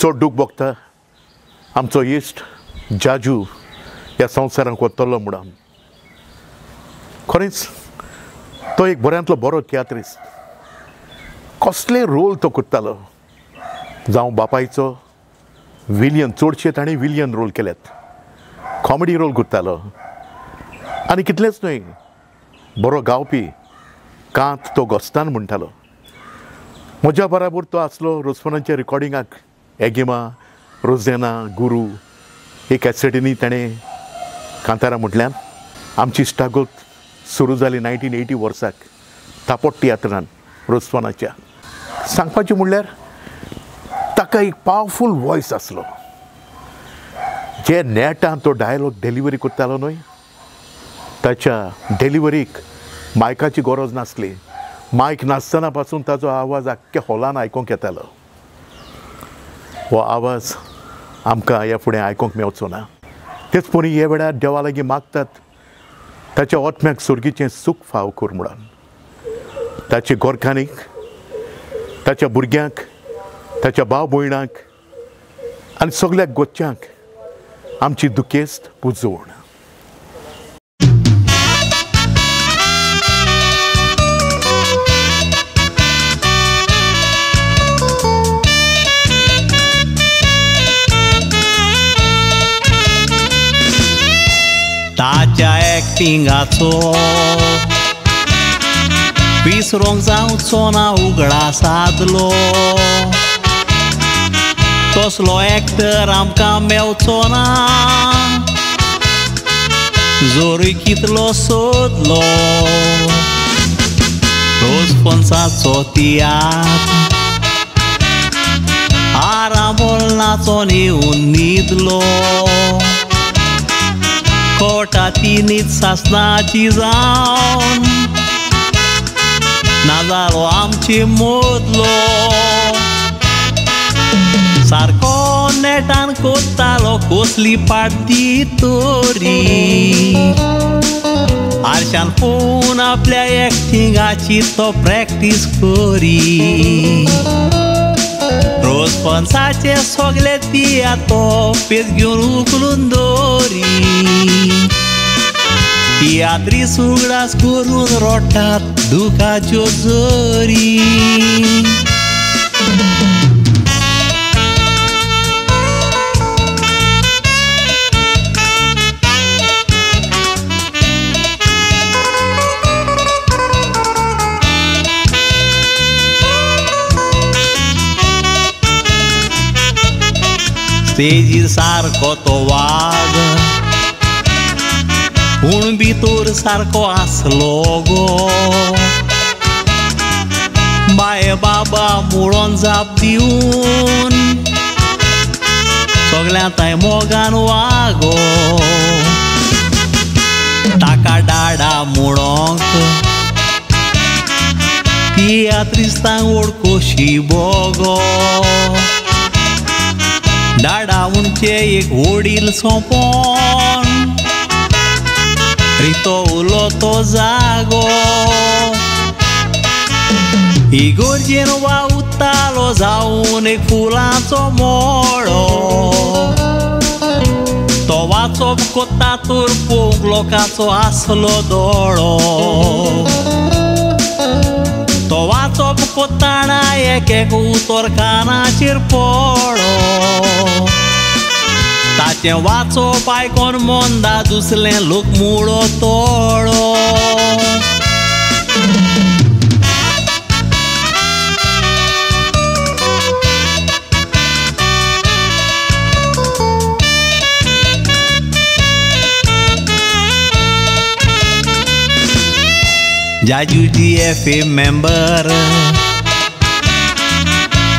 चड दूख भोगता आमचो इश्ट जाजू ह्या संवसारांत वतलो म्हणून खरेंच तो एक बऱ्यांतलो बरो तियात्रिस्ट कसले रोल तो करतालो जावं बापायचो विलियन चडशे ताणें विलियन रोल केल्यात कॉमेडी रोल करतालो आनी कितलेंच न्हय बरो गावपी कांत तो गोस्तान म्हणटालो म्हज्या बराबर तो आसलो रोजफोनाच्या रिकॉर्डिंगाक एगिमा रोजेना गुरू हे कॅसेटींनी ताणें कांतारा म्हटल्यान आमची स्ट्रगल सुरू जाली 1980 वर्साक तापोट तियात्रान रोजफोनाच्या सांगपाचें म्हणल्यार ताका एक पावरफूल वॉयस आसलो जे नेटान तो डायलॉग डेलिव्हरी करतालो न्हय ताच्या डेलिव्हरीक मायकाची गरज नासली मायक नासतना पासून ताचो आवाज आख्ख्या हॉलान आयकूंक येतालो हो आवाज आमकां ह्या फुडें आयकूंक मेवचो ना तेच परी हे वेळार देवा लागीं मागतात ताच्या ओत्म्याक सुर्गीचें सूख फाव कर म्हणून ताचे गोरखानीक ताच्या भुरग्यांक ताच्या भाव भयणांक आनी सगळ्या गोच्च्यांक आमची दुखेस्त पुजोवण ताच्या एक्टिंगाचो विसरूंक जावचो ना उगडा सादलो तसलो एक्टर आमकां मेवचो ना जोरी कितलो सोदलो रोजफोन्साचो तियात्र आरामोल नाचोन येवन न्हिदलो कोटाती न्हीद सासणाची जावन ना जालो आमची मोदलो सारको नेटान कोत्तालो कसली पाड्डी तोरी आरशान पळोवन आपल्या एक्टिंगाची तो प्रॅक्टीस करी रोजफोन्साचे सगळे तियातो पेज घेवन उखलून दवरी तियात्री सुगडास करून रोटात दुखाच्यो जरी स्टेजीर सारको तो वाग पूण भितर सारको आसलो गो बाय बाबा मुळोन जाप दिवन सगळ्या ताय मोगान वागो ताका डाडा मुळोंक तियात्रिस्तांक वळखोशी बोगो डाडा म्हणचे एक वडील सोंपोन रितो उलो तो जागो इगोर्जेन वावुरतालो जावन एक फुलांचो मोळो तो वाचप कोत्ता तर पळोवंक लोकांचो आसलो दोळो तो वाचप कोत्ताना एक एक उतर कानाचेर पडो ताचें वाचप आयकोन मोंदा दुसरें लोक मुळो तोळो जाजूची एफए मेंबर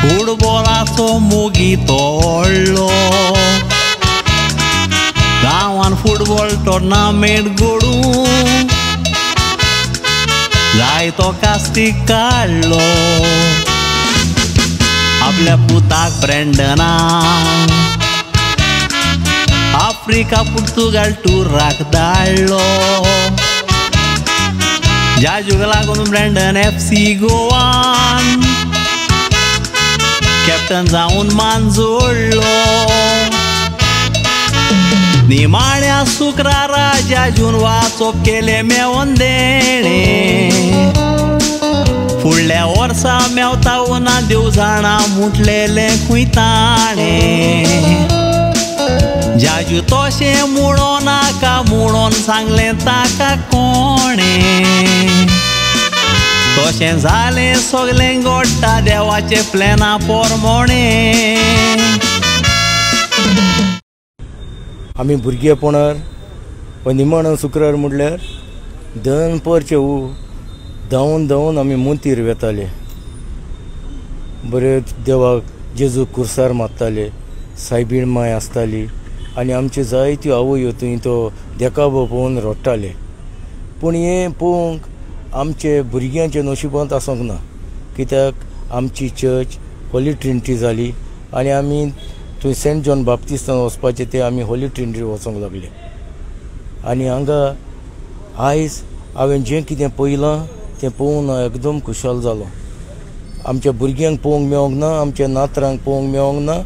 फुटबॉलाचो मोगी तो व्हडलो गांवान फुटबॉल टोर्नामेंट घडूंक जाय तो कास्तीक काडलो आपल्या पुताक ब्रँडनाक आफ्रिका पुर्तुगाल टुराक धाडलो जाजूक लागून ब्रँडन एफसी गोवान कॅप्टन जाऊन मान जोडलो निमाण्या शुक्रारा जाजून वाचोप केले मेवून देणे फुडल्या वर्सा मेवतावना देव जाणा मुटलेले खुयताणे जाजू तोशे मुळो नाका म्हणून सांगले ताका कोणे तोशें जालें सगलें घडटा देवाचे प्लॅना पोरमोणे आमी भुरगेपणार व निमाण शुक्रार म्हणल्यार दनपरचे धांवन धांवन आमी मोतीर वेताले बरे देवाक जेजू कुर्सार मारताले सायबीण माय आसताली आनी आमच्यो जायत्यो आवयो थंय तो देखावो पळोवन रडटाले पूण हें पळोवंक आमचे भुरग्यांच्या नशिबांत आसूंक ना कित्याक आमची चर्च हॉली ट्रिनिटी जाली आनी आमी थंय सेंट जॉन बाप्तिस्तान वचपाचें तें आमी हॉली ट्रिनिटी वचोंक लागले आनी हांगा आयज हांवें जें कितें पळयलां तें पळोवन हांव एकदम खुशाल जालो आमच्या भुरग्यांक पळोवंक मेळोंक ना आमच्या नातरांक पळोवंक मेळोंक ना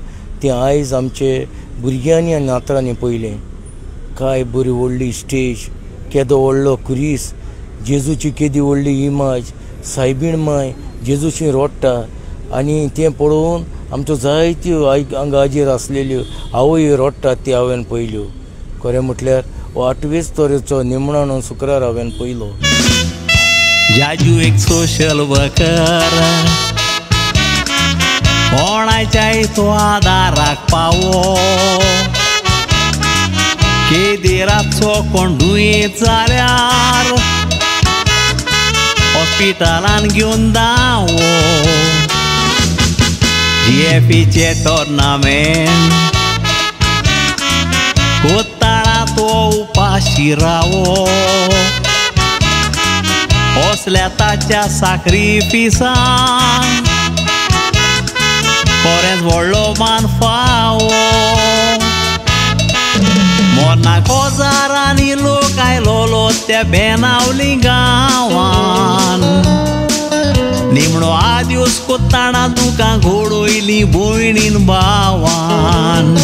तें आयज आमचे भुरग्यांनी आनी नातरांनी पळयलें काय बरी व्हडली स्टेज केदो व्हडलो क्रिस जेजूची केदी व्हडली इमाज सायबीण माय जेजूची रोडटा आनी तें पळोवन आमच्यो जायत्यो हांगा हाजेर आसलेल्यो आवयो रोडटात त्यो हांवें पळयल्यो खरें म्हटल्यार हो 8वेच तरेचो निमणानो शुक्रार हांवें पळयलो जाजू एक सोशल वर्कर कोणाच्याय तो आदाराक पावो केदेराचो कोण दुयेंत जाल्यार हॉस्पिटलान घेवन धांवो GFEचे टोर्नामेंट कोत्ताळा तो उपाशी रावो असल्या ताच्या साक्रिफिसांक खरेंच व्हडलो मान फावो मोना कोजारांनी लोक आयलोलो त्या बेनावली गांवान निमणो आदिवस कोत्ताणा तुका घोडोयली भयणीन भावान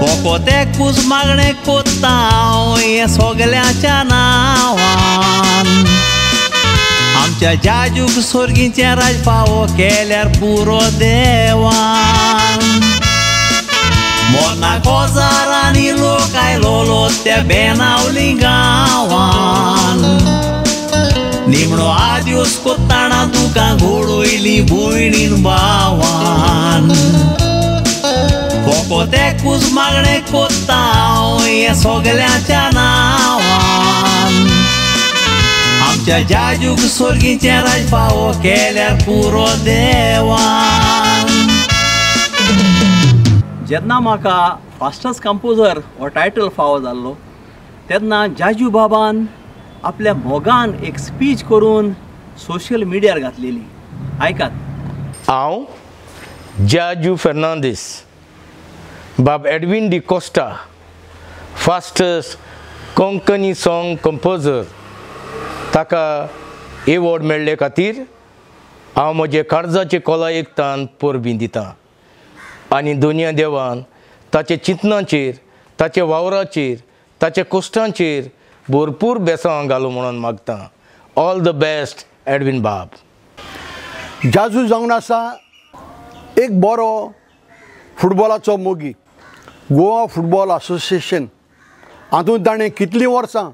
फकत एकूच मागणें कोत्ता हांव हे सगल्याच्या नांवान आमच्या जाजूक सर्गीचें राज फावो केल्यार पुरो देवान मोना कोजारांनी लोक आयलोलो त्या बेनावली गांवान निमणो आदिवस कोत्ताणा तुका घोडोयली भयणीन भावान फकत एकूच मागणें कोत्ता हांव हे सगल्याच्या नांवान आमच्या जाजूक सर्गीचें राज फावो केल्यार पुरो देवान जेन्ना म्हाका फास्टस्ट कंपोजर हो टायटल फावो जाल्लो तेन्ना जाजू बाबान आपल्या मोगान एक स्पीच करून सोशल मिडियार घातलेली आयकात हांव जाजू फेर्नांदीस बाब Edwin D Costa fastest Konkani song composer ताका एवॉर्ड मेळ्ळे खातीर हांव म्हजे काळजाचे कोला एकतान परबीं दितां आनी दोनया देवान ताचे चिंतनाचेर ताच्या वावराचेर ताच्या कश्टांचेर भरपूर बेसांव घालूं म्हणून मागतां ऑल द बेस्ट एडविन बाब जाजू जावन आसा एक बरो फुटबॉलाचो मोगी गोवा फुटबॉल असोसिएशन हातूंत ताणें कितलीं वर्सां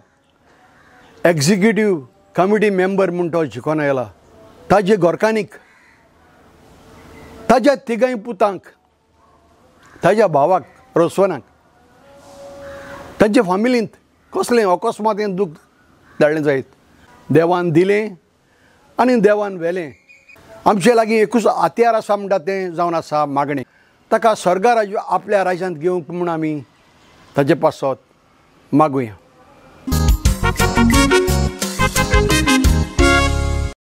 एग्जिक्युटीव कमिटी मेंबर म्हूण तो शिकोवन आयला ताजे घरकान्नीक ताज्या तिगांय पुतांक ताज्या भावाक रोसवनाक तांचे फॅमिलींत कसलें अकस्मातीन दूख धाडलें जायत देवान दिलें आनी देवान व्हेलें आमचे लागीं एकूच हात्यार आसा म्हणटा तें जावन आसा मागणें ताका स्वर्गा राज्य आपल्या राज्यांत घेवंक म्हूण आमी ताचे पासत मागुया.